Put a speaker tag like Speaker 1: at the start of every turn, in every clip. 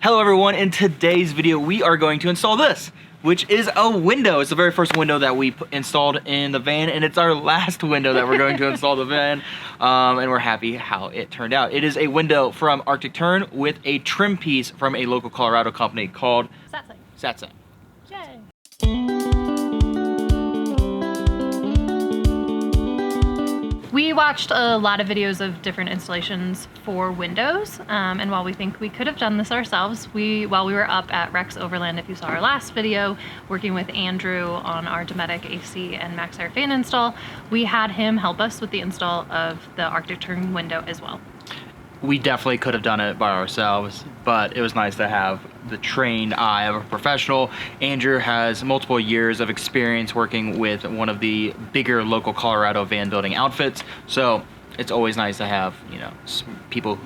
Speaker 1: Hello everyone, in today's video we are going to install this, which is a window. It's the very first window that we installed in the van, and it's our last window that we're going to install the van, and we're happy how it turned out. It is a window from Arctic Tern with a trim piece from a local Colorado company called
Speaker 2: Satsang.
Speaker 1: Satsang.
Speaker 2: Yay! We watched a lot of videos of different installations for windows, and while we think we could have done this ourselves, while we were up at Rex Overland, if you saw our last video, working with Andrew on our Dometic AC and Max Air fan install, we had him help us with the install of the Arctic Tern window as well.
Speaker 1: We definitely could have done it by ourselves, but it was nice to have the trained eye of a professional. Andrew has multiple years of experience working with one of the bigger local Colorado van building outfits, so it's always nice to have, you know, people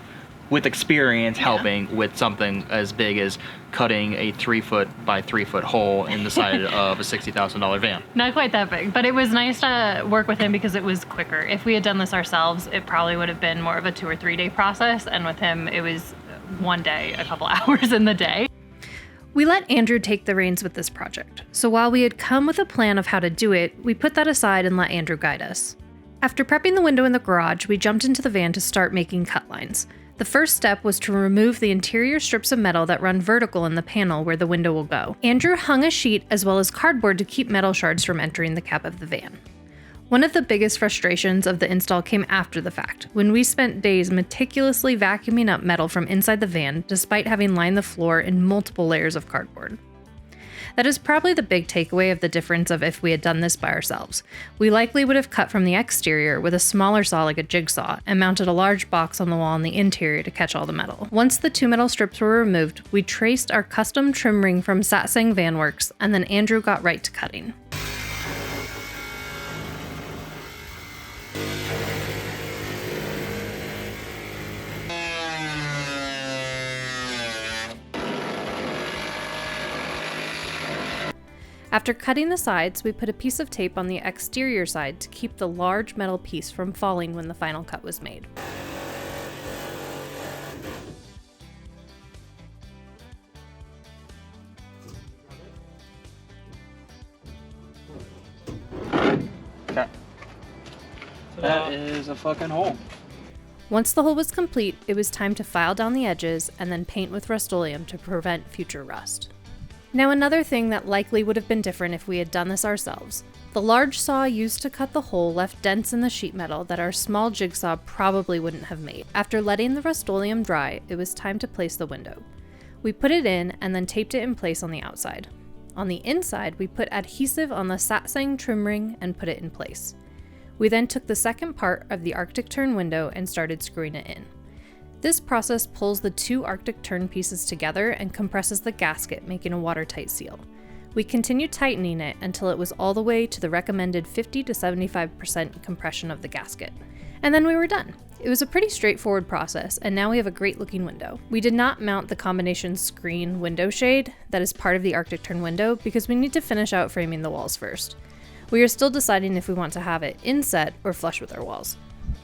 Speaker 1: with experience helping with something as big as cutting a 3-foot by 3-foot hole in the side of a $60,000 van.
Speaker 2: Not quite that big, but it was nice to work with him because it was quicker. If we had done this ourselves, it probably would have been more of a 2 or 3 day process, and with him it was one day, a couple hours in the day. We let Andrew take the reins with this project, so while we had come with a plan of how to do it, we put that aside and let Andrew guide us. After prepping the window in the garage, we jumped into the van to start making cut lines. The first step was to remove the interior strips of metal that run vertical in the panel where the window will go. Andrew hung a sheet as well as cardboard to keep metal shards from entering the cab of the van. One of the biggest frustrations of the install came after the fact, when we spent days meticulously vacuuming up metal from inside the van despite having lined the floor in multiple layers of cardboard. That is probably the big takeaway of the difference of if we had done this by ourselves. We likely would have cut from the exterior with a smaller saw like a jigsaw and mounted a large box on the wall in the interior to catch all the metal. Once the 2 metal strips were removed, we traced our custom trim ring from Satsang VanWorks, and then Andrew got right to cutting. After cutting the sides, we put a piece of tape on the exterior side to keep the large metal piece from falling when the final cut was made.
Speaker 1: Okay. That is a fucking hole.
Speaker 2: Once the hole was complete, it was time to file down the edges and then paint with Rustoleum to prevent future rust. Now, another thing that likely would have been different if we had done this ourselves. The large saw used to cut the hole left dents in the sheet metal that our small jigsaw probably wouldn't have made. After letting the Rustoleum dry, it was time to place the window. We put it in and then taped it in place on the outside. On the inside, we put adhesive on the Satsang trim ring and put it in place. We then took the second part of the Arctic Tern window and started screwing it in. This process pulls the 2 Arctic Tern pieces together and compresses the gasket, making a watertight seal. We continued tightening it until it was all the way to the recommended 50 to 75% compression of the gasket. And then we were done. It was a pretty straightforward process, and now we have a great looking window. We did not mount the combination screen window shade that is part of the Arctic Tern window because we need to finish out framing the walls first. We are still deciding if we want to have it inset or flush with our walls.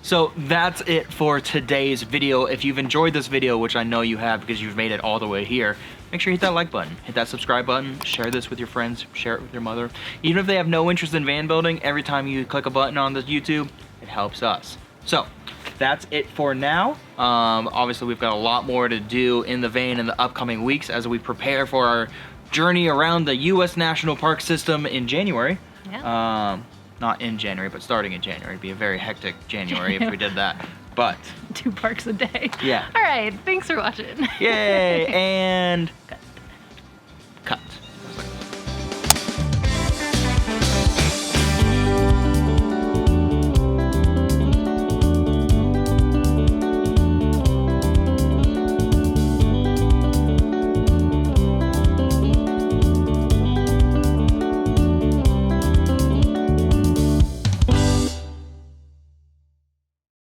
Speaker 1: So that's it for today's video. If you've enjoyed this video, which I know you have because you've made it all the way here, make sure you hit that like button, hit that subscribe button, share this with your friends, share it with your mother. Even if they have no interest in van building, every time you click a button on the YouTube, it helps us. So that's it for now. Obviously we've got a lot more to do in the van in the upcoming weeks as we prepare for our journey around the U.S. National Park System in January.
Speaker 2: Yeah.
Speaker 1: Not in January, but starting in January. It'd be a very hectic January if we did that. But
Speaker 2: 2 parks a day.
Speaker 1: Yeah.
Speaker 2: All right. Thanks for watching.
Speaker 1: Yay! And